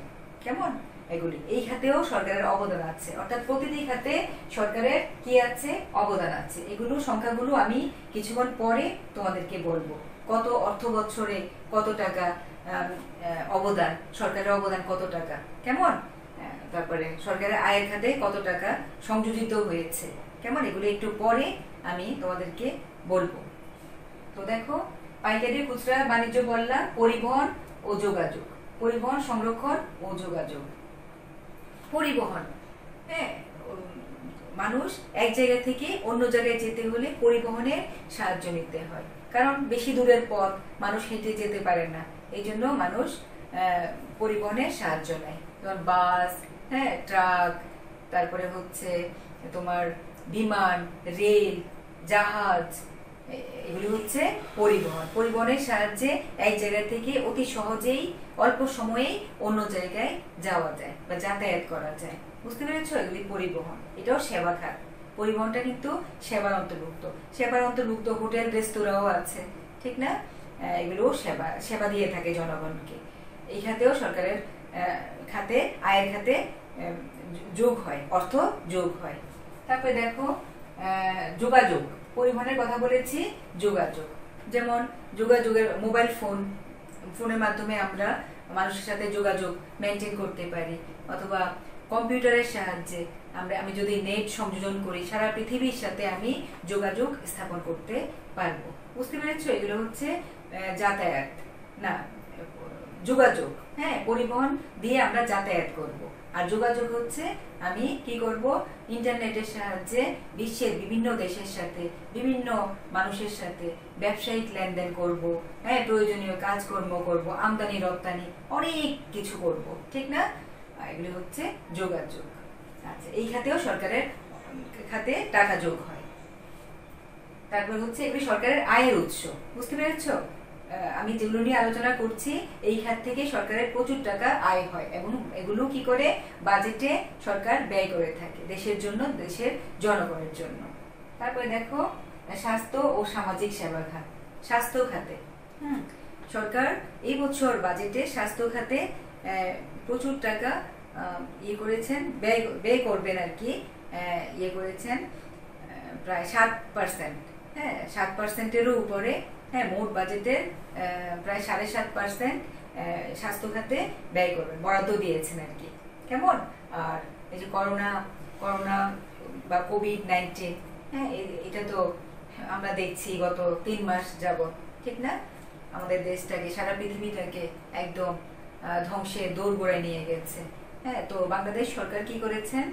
কেমন? এগুলি এই খাতেও সরকারের অবদান আছে, অর্থাৎ প্রতিটি খাতে সরকারের কি আছে? অবদান আছে। এগুলো সংখ্যাগুলো আমি কিছুক্ষণ পরে তোমাদেরকে বলবো, কত অর্থ বছরে কত টাকা অবদান, সরকারের অবদান কত টাকা। কেমন? তারপরে সরকারের আয়ের খাতে কত টাকা সংযোজিত হয়েছে। কেমন? এগুলো একটু পরে আমি তোমাদেরকে বলবো। তো দেখো, পাইকারি খুচরা বাণিজ্য বললাম, পরিবহন ও যোগাযোগ। পরিবহন, সংরক্ষণ ও যোগাযোগ। পরিবহন, হ্যাঁ, মানুষ এক জায়গা থেকে অন্য জায়গায় যেতে হলে পরিবহনের সাহায্য নিতে হয়, কারণ বেশি দূরের পথ মানুষ হেঁটে যেতে পারে না। এই জন্য মানুষ পরিবহনের সাহায্য নেয়, যেমন বাস, হ্যাঁ, ট্রাক, তারপরে হচ্ছে তোমার বিমান, রেল, জাহাজ, এগুলি হচ্ছে পরিবহন। পরিবহনের সাহায্যে এক জায়গা থেকে অতি সহজেই অল্প সময়ে অন্য জায়গায় যাওয়া যায় বা যাতায়াত করা যায়। বুঝতে পেরেছো? এগুলি পরিবহন। এটাও সেবা খাত। পরিবহনটা কিন্তু সেবার অন্তর্ভুক্ত। সেবার অন্তর্ভুক্ত হোটেল, রেস্তোরাঁও আছে, ঠিক না? এগুলো সেবা দিয়ে থাকে জনগণকে। এই খাতেও সরকারের খাতে, আয়ের খাতে যোগ হয়, অর্থ যোগ হয়। তারপরে দেখো যোগাযোগ, পরিবহনের কথা বলেছি, যোগাযোগ, যেমন যোগাযোগের মোবাইল ফোনের মাধ্যমে আমরা মানুষের সাথে যোগাযোগ মেনটেন করতে পারি, অথবা কম্পিউটারের সাহায্যে আমি যদি নেট সংযোজন করি সারা পৃথিবীর সাথে আমি যোগাযোগ স্থাপন করতে পারবো। বুঝতে পেরেছো? এগুলো হচ্ছে যাতায়াত, না যোগাযোগ। হ্যাঁ, পরিবহন দিয়ে আমরা যাতায়াত করব। আর যোগাযোগ হচ্ছে আমি কি করব, ইন্টারনেটের সাহায্যে বিশ্বের বিভিন্ন দেশের সাথে, বিভিন্ন মানুষের সাথে ব্যবসায়িক লেনদেন করব, হ্যাঁ, প্রয়োজনীয় কাজকর্ম করব, আমদানি রপ্তানি অনেক কিছু করব, ঠিক না? এগুলো হচ্ছে যোগাযোগ। আচ্ছা, এই খাতেও সরকারের খাতে টাকা যোগ হয়। তারপর হচ্ছে এগুলি সরকারের আয়ের উৎস। বুঝতে পেরেছ? আমি যেগুলো নিয়ে আলোচনা করছি, এই খাত থেকে সরকারের প্রচুর টাকা আয় হয় এবং এগুলো কি করে বাজেটে সরকার ব্যয় করে থাকে দেশের জন্য, দেশের জনগণের জন্য। তারপরে দেখো স্বাস্থ্য ও সামাজিক সেবা খাত, স্বাস্থ্য খাতে সরকার এই বছর বাজেটে স্বাস্থ্য খাতে প্রচুর টাকা ইয়ে করেছেন, ব্যয় করবেন আর কি, ইয়ে করেছেন প্রায় 7%, হ্যাঁ 7%-এরও উপরে, হ্যাঁ, মোট বাজেটের প্রায় 7.5% স্বাস্থ্য খাতে ব্যয় করবেন, বরাদ্দ দিয়েছেন আর কি। কেমন? আর এই যে করোনা বা কোভিড-19, হ্যাঁ, এটা তো আমরা দেখছি গত 3 মাস যাবত, ঠিক না? আমাদের দেশটাকে, সারা পৃথিবীটাকে একদম ধ্বংসের দোরগোড়ায় নিয়ে গেছে। হ্যাঁ, তো বাংলাদেশ সরকার কি করেছেন,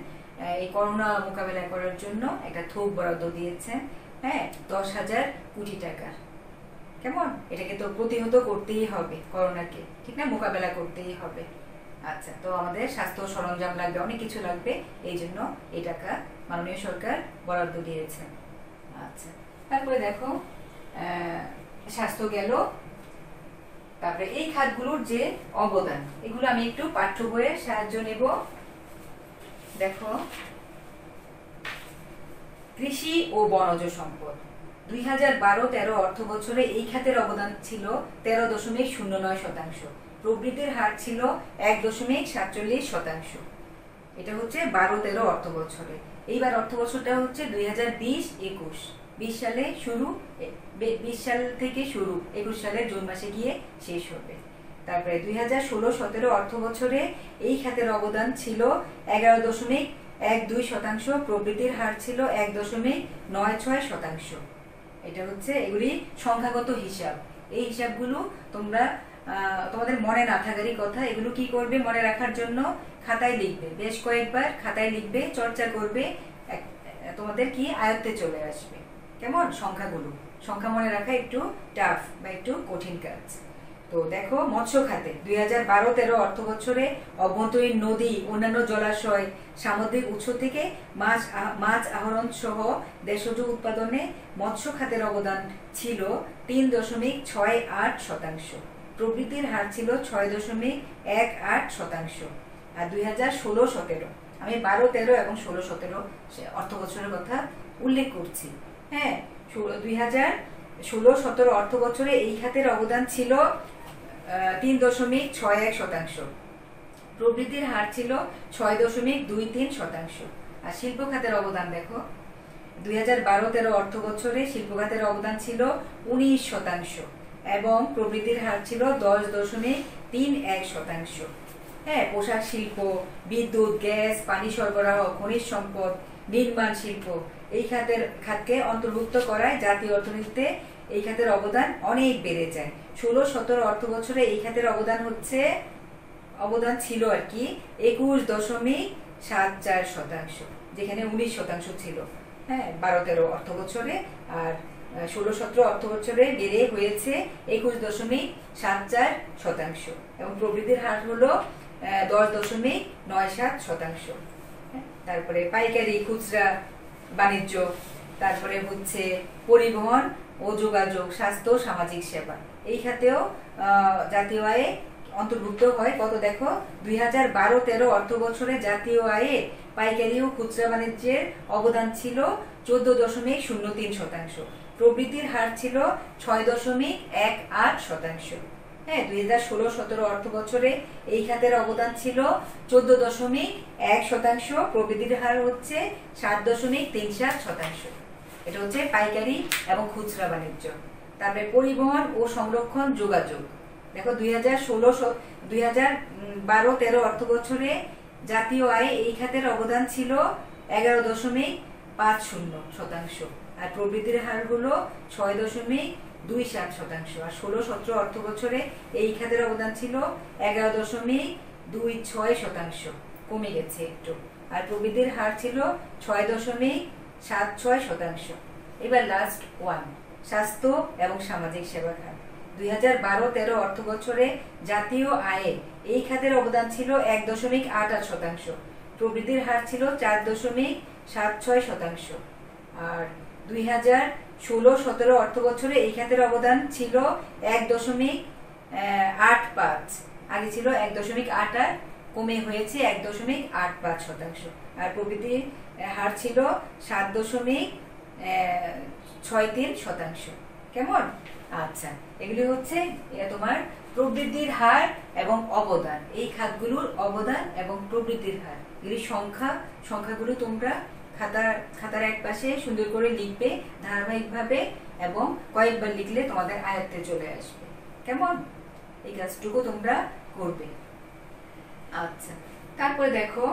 এই করোনা মোকাবেলা করার জন্য একটা থোক বরাদ্দ দিয়েছেন, হ্যাঁ, 10,000 কোটি টাকা। কেমন? এটাকে তো প্রতিহত করতেই হবে, করোনাকে, ঠিক না? মোকাবেলা করতেই হবে। আচ্ছা, তো আমাদের স্বাস্থ্য সরঞ্জাম লাগবে, অনেক কিছু লাগবে, এই জন্য এই টাকা মাননীয় সরকার বরাদ্দ দিয়েছেন। আচ্ছা, তারপরে দেখো স্বাস্থ্য গেল। তারপরে এই খাতগুলোর যে অবদান, এগুলো আমি একটু পাঠ্য বইয়ের সাহায্য নেব। দেখো, কৃষি ও বনজ সম্পদ 2012-13 অর্থ বছরে এই খাতের অবদান ছিল 13.09%, প্রবৃদ্ধির হার ছিল 1.47%। এটা হচ্ছে 12-13 অর্থ বছরে। এইবার অর্থ বছরটা হচ্ছে 2020-21, 20 সালে শুরু, 20 সাল থেকে শুরু, 21 সালের জুন মাসে গিয়ে শেষ হবে। তারপরে 2016-17 অর্থ বছরে এই খাতের অবদান ছিল 11.12%, প্রবৃদ্ধির হার ছিল 1.96%। এটা হচ্ছে এগুলি সংখ্যাগত হিসাব। এই হিসাবগুলো তোমাদের মনে না থাকারই কথা। এগুলো কি করবে, মনে রাখার জন্য খাতায় লিখবে, বেশ কয়েকবার খাতায় লিখবে, চর্চা করবে, তোমাদের কি আয়ত্তে চলে আসবে। কেমন? সংখ্যা মনে রাখা একটু টাফ বা একটু কঠিন কাজ। তো দেখো, মৎস্য খাতে 2012-13 অর্থ বছরে অভ্যন্তরীণ নদী, অন্যান্য জলাশয়, সামুদ্রিক উৎস থেকে মাছ আহরণ সহ দেশজ উৎপাদনে মৎস্য খাতের অবদান ছিল 3.68%, প্রবৃদ্ধির হার ছিল 6.18%। আর 2016-17, আমি 12-13 এবং 16-17 অর্থ বছরের কথা উল্লেখ করছি। হ্যাঁ, 2016-17 অর্থ বছরে এই খাতের অবদান ছিল 3.61%, প্রবৃদ্ধির হার ছিল 6.23%। আর শিল্প খাতের অবদান দেখো, 2012-13 অর্থ বছরে শিল্প খাতের অবদান ছিল 19% এবং প্রবৃদ্ধির হার ছিল 10.31%। হ্যাঁ, পোশাক শিল্প, বিদ্যুৎ, গ্যাস, পানি সরবরাহ, খনিজ সম্পদ, নির্মাণ শিল্প এই খাতকে অন্তর্ভুক্ত করায় জাতীয় অর্থনীতিতে এই খাতের অবদান অনেক বেড়ে যায়। 16-17 অর্থ বছরে এই খাতের অবদান ছিল আর কি 21.74%, যেখানে 19% ছিল, হ্যাঁ, 12-13 অর্থ বছরে। আর 16-17 অর্থ বছরে বেড়ে হয়েছে 21.74% এবং প্রবৃদ্ধির হার হলো 10.97%। তারপরে পাইকারি, খুচরা বাণিজ্য, তারপরে হচ্ছে পরিবহন ও যোগাযোগ, স্বাস্থ্য, সামাজিক সেবা এই খাতেও জাতীয় আয়ে অন্তর্ভুক্ত হয়। কত দেখো, 2012-13 অর্থ বছরে জাতীয় আয়ে পাইকারি ও খুচরা বাণিজ্যের অবদান ছিল 14.03%, প্রবৃদ্ধির হার ছিল 6.18%। হ্যাঁ, 2016-17 অর্থ বছরে এই খাতের অবদান ছিল 14.1%, প্রবৃদ্ধির হার হচ্ছে 7.37%। এটা হচ্ছে পাইকারি এবং খুচরা বাণিজ্য। তারপরে পরিবহন ও সংরক্ষণ যোগাযোগ, দেখো 2012-13 অর্থ বছরে জাতীয় আয়ে এই খাতের অবদান ছিল 11.50%, আর প্রবৃদ্ধির হার হলো 6.27%। আর 16-17 অর্থ বছরে এই খাতের অবদান ছিল 11.26%, কমে গেছে একটু, আর প্রবৃদ্ধির হার ছিল 6.76%। এবার লাস্ট ওয়ান, স্বাস্থ্য এবং সামাজিক সেবা খাত। 2012-13 অর্থ বছরে জাতীয় আয়ে এই খাতের অবদান ছিল 1.88%, প্রবৃদ্ধির হার ছিল 4.76%। আর 2016-17 অর্থ বছরে এই খাতের অবদান ছিল 1.85, আগে ছিল 1.88, কমে হয়েছে 1.85%, আর প্রবৃদ্ধির হার ছিল 7.63%। কেমন? আচ্ছা, এগুলি হচ্ছে তোমার প্রবৃদ্ধির হার এবং অবদান, এই খাতগুলোর অবদান এবং প্রবৃদ্ধির হার, এগুলি সংখ্যাগুলো তোমরা খাতার এক পাশে সুন্দর করে লিখবে ধারাবাহিকভাবে, এবং কয়েকবার লিখলে তোমাদের আয়ত্তে চলে আসবে। কেমন? এই কাজটুকু তোমরা করবে। আচ্ছা, তারপরে দেখো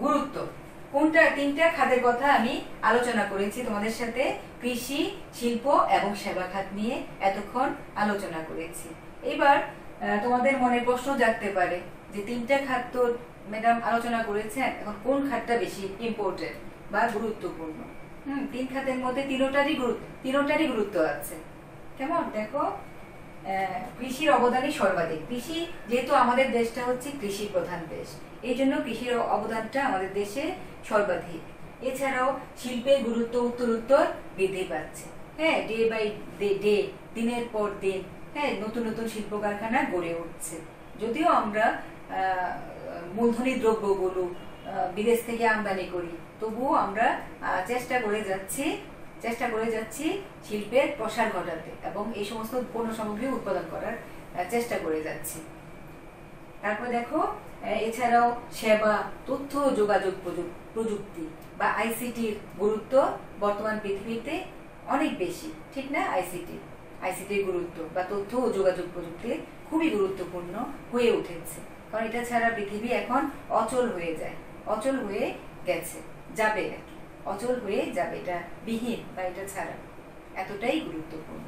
গুরুত্ব। তিনটা খাতের কথা আমি আলোচনা করেছি তোমাদের সাথে, কৃষি, শিল্প এবং সেবা খাত নিয়ে এতক্ষণ আলোচনা করেছি। এবার তোমাদের মনে প্রশ্ন জাগতে পারে যে তিনটা খাত তো ম্যাডাম আলোচনা করেছেন, এখন কোন খাতটা বেশি ইম্পর্টেন্ট বা গুরুত্বপূর্ণ? তিন খাতের মধ্যে তিনটারই গুরুত্ব আছে। কেমন? দেখো, কৃষির অবদানই সর্বাধিক। কৃষি, যেহেতু আমাদের দেশটা হচ্ছে কৃষি প্রধান দেশ, এই জন্য কৃষির অবদানটা আমাদের দেশে সর্বাধিক। এছাড়াও শিল্পের গুরুত্ব উত্তরোত্তর বৃদ্ধি পাচ্ছে। হ্যাঁ, ডে বাই ডে, দিনের পর দিন, হ্যাঁ, নতুন নতুন শিল্প কারখানা গড়ে উঠছে। যদিও আমরা মূলধনী দ্রব্যগুলো বিদেশ থেকে আমদানি করি, তবুও আমরা চেষ্টা করে যাচ্ছি শিল্পের প্রসার ঘটাতে এবং এই সমস্ত পণ্য সামগ্রী উৎপাদন করার চেষ্টা করে যাচ্ছি। তারপর দেখো, এছাড়াও সেবা, তথ্য ও যোগাযোগ প্রযুক্তি বা আইসিটির গুরুত্ব বর্তমান পৃথিবীতে অনেক বেশি, ঠিক না? আইসিটির গুরুত্ব বা তথ্য ও যোগাযোগ প্রযুক্তি খুবই গুরুত্বপূর্ণ হয়ে উঠেছে, কারণ এটা ছাড়া পৃথিবী এখন অচল হয়ে যাবে, এটা বিহীন বা এটা ছাড়া, এতটাই গুরুত্বপূর্ণ।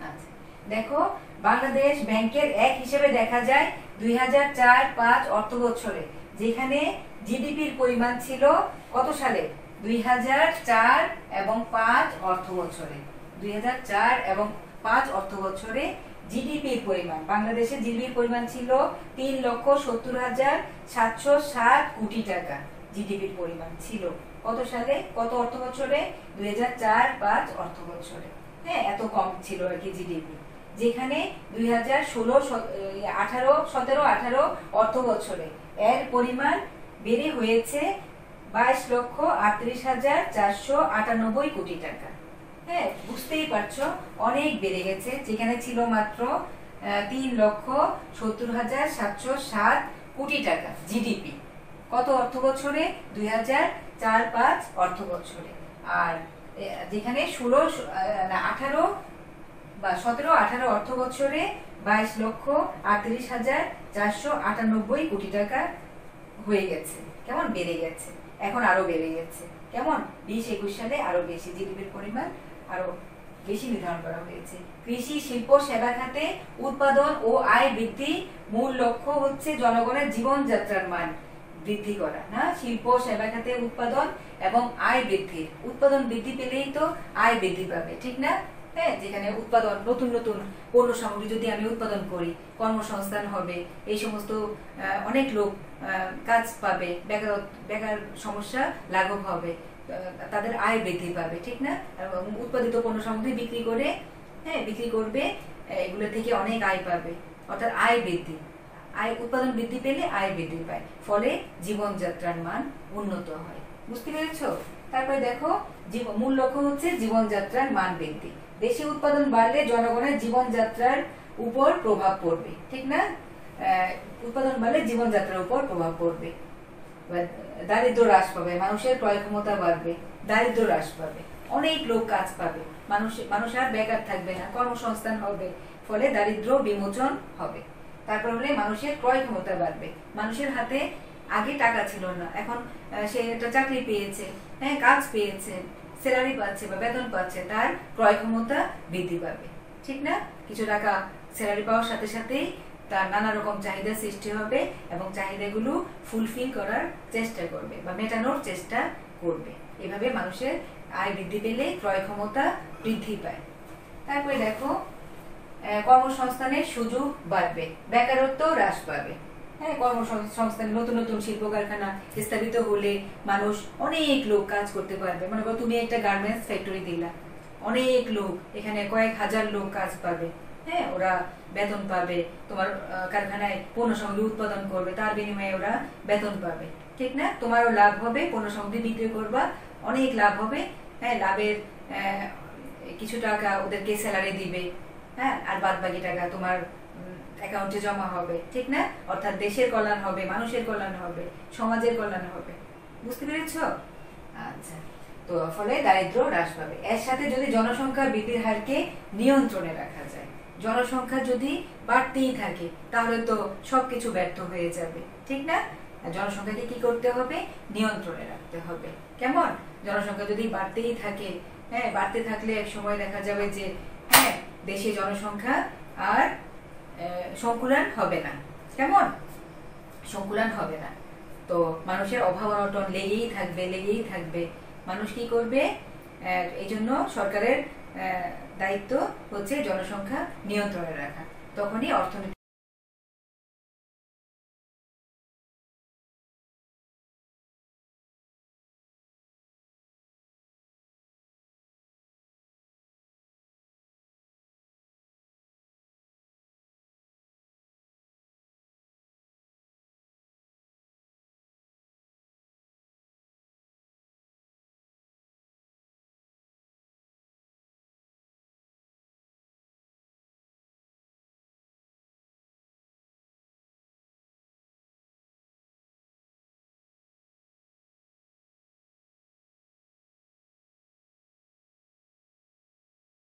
আচ্ছা, দেখো, বাংলাদেশ ব্যাংকের এক হিসেবে দেখা যায় 2004-05 অর্থ বছরে, যেখানে জিডিপির পরিমাণ ছিল কত সালে? 2004 এবং 5 অর্থ বছরে। 2004 এবং 5 অর্থ বছরে জিডিপির পরিমাণ, বাংলাদেশের জিডিপির পরিমাণ ছিল 3,70,707 কোটি টাকা। জিডিপির পরিমাণ ছিল কত সালে, কত অর্থ বছরে? 2004-05 অর্থ বছরে। হ্যাঁ, এত কম ছিল আর কি জিডিপি, যেখানে 2017-18 অর্থ বছরে এর পরিমাণ বেড়ে হয়েছে 22,38,498 কোটি টাকা। হ্যাঁ, বুঝতেই পারছো, অনেক বেড়ে গেছে, যেখানে ছিল মাত্র 3,70,707 কোটি টাকা জিডিপি। কত অর্থ বছরে? 2004-05 অর্থ বছরে। আর যেখানে 17-18 অর্থ বছরে 22,38,498 কোটি টাকা হয়ে গেছে। কেমন? বেড়ে গেছে, এখন আরো বেড়ে গেছে। কেমন? 20-21 সালে আরো বেশি জিডিপির পরিমাণ আরো বেশি নির্ধারণ করা হয়েছে। কৃষি, শিল্প, সেবা খাতে উৎপাদন ও আয় বৃদ্ধি, মূল লক্ষ্য হচ্ছে জনগণের জীবনযাত্রার মান বৃদ্ধি করা। না, শিল্প সেবা খাতে উৎপাদন এবং আয় বৃদ্ধি, উৎপাদন বৃদ্ধি পেলেই তো আয় বৃদ্ধি পাবে, ঠিক না? হ্যাঁ, যেখানে উৎপাদন, নতুন নতুন পণ্য সামগ্রী যদি আমি উৎপাদন করি, কর্মসংস্থান হবে, এই সমস্ত অনেক লোক কাজ পাবে, বেকার সমস্যা লাঘব হবে, তাদের আয় বৃদ্ধি পাবে, ঠিক না? এবং উৎপাদিত পণ্য সামগ্রী বিক্রি করবে, এগুলো থেকে অনেক আয় পাবে, অর্থাৎ আয় বৃদ্ধি, উৎপাদন বৃদ্ধি পেলে আয় বৃদ্ধি পায়, ফলে জীবনযাত্রার মান উন্নত হয়। বুঝতে পেরেছো? তারপরে দেখো, মূল লক্ষ্য হচ্ছে জীবনযাত্রার মান বৃদ্ধি। দেশি উৎপাদন বাড়লে জনগণের জীবনযাত্রার উপর প্রভাব পড়বে, ঠিক না? উৎপাদন বাড়লে জীবনযাত্রার উপর প্রভাব পড়বে, দারিদ্র হ্রাস পাবে, মানুষের ক্রয় ক্ষমতা বাড়বে, দারিদ্র হ্রাস পাবে, অনেক লোক কাজ পাবে, মানুষ আর বেকার থাকবে না, কর্মসংস্থান হবে, ফলে দারিদ্র বিমোচন হবে। তারপর হলে মানুষের ক্রয় ক্ষমতা বাড়বে, মানুষের হাতে আগে টাকা ছিল না, এখন সে একটা চাকরি পেয়েছে, হ্যাঁ, কাজ পেয়েছে, স্যালারি পাচ্ছে বা বেতন পাচ্ছে, তার ক্রয় ক্ষমতা বৃদ্ধি পাবে, ঠিক না? কিছু টাকা স্যালারি পাওয়ার সাথে সাথেই তার নানা রকম চাহিদা সৃষ্টি হবে এবং চাহিদাগুলো ফুলফিল করার চেষ্টা করবে বা মেটানোর চেষ্টা করবে। এভাবে মানুষের আয় বৃদ্ধি পেলে ক্রয় ক্ষমতা বৃদ্ধি পায়। তারপরে দেখো, কর্মসংস্থানের সুযোগ বাড়বে, বেকারত্ব হ্রাস পাবে। হ্যাঁ, কর্মসংস্থান, নতুন নতুন শিল্প কারখানা স্থাপিত হলে মানুষ, অনেক লোক কাজ করতে পারবে। মনে করো তুমি একটা গার্মেন্টস ফ্যাক্টরি দিলা, অনেক লোক, এখানে কয়েক হাজার লোক কাজ পাবে, হ্যাঁ, ওরা বেতন পাবে, তোমার কারখানায় পণ্য সামগ্রী উৎপাদন করবে, তার বিনিময়ে ওরা বেতন পাবে, ঠিক না? তোমারও লাভ হবে, পণ্য সামগ্রী বিক্রি করবা, অনেক লাভ হবে, হ্যাঁ, লাভের কিছু টাকা ওদেরকে স্যালারি দিবে, হ্যাঁ, আর বাদ বাকি টাকা তোমার অ্যাকাউন্টে জমা হবে, ঠিক না? অর্থাৎ দেশের কল্যাণ হবে, মানুষের কল্যাণ হবে, সমাজের কল্যাণ হবে। বুঝতে পেরেছো? আচ্ছা, তো ফলে দারিদ্র হ্রাস পাবে। এর সাথে যদি জনসংখ্যা বৃদ্ধির হারকে নিয়ন্ত্রণে রাখা যায়, জনসংখ্যা যদি বাড়তেই থাকে তাহলে তো সবকিছু ব্যর্থ হয়ে যাবে, ঠিক না? জনসংখ্যাকে কি করতে হবে? নিয়ন্ত্রণে রাখতে হবে। কেমন? জনসংখ্যা যদি বাড়তেই থাকে, হ্যাঁ, বাড়তে থাকলে এক সময় দেখা যাবে যে, হ্যাঁ, দেশে জনসংখ্যা আর সংকুলান হবে না। কেমন? সংকুলান হবে না, তো মানুষের অভাব অনটন লেগেই থাকবে, লেগেই থাকবে। মানুষ কি করবে? এই জন্য সরকারের দায়িত্ব হচ্ছে জনসংখ্যা নিয়ন্ত্রণে রাখা, তখনই অর্থনীতি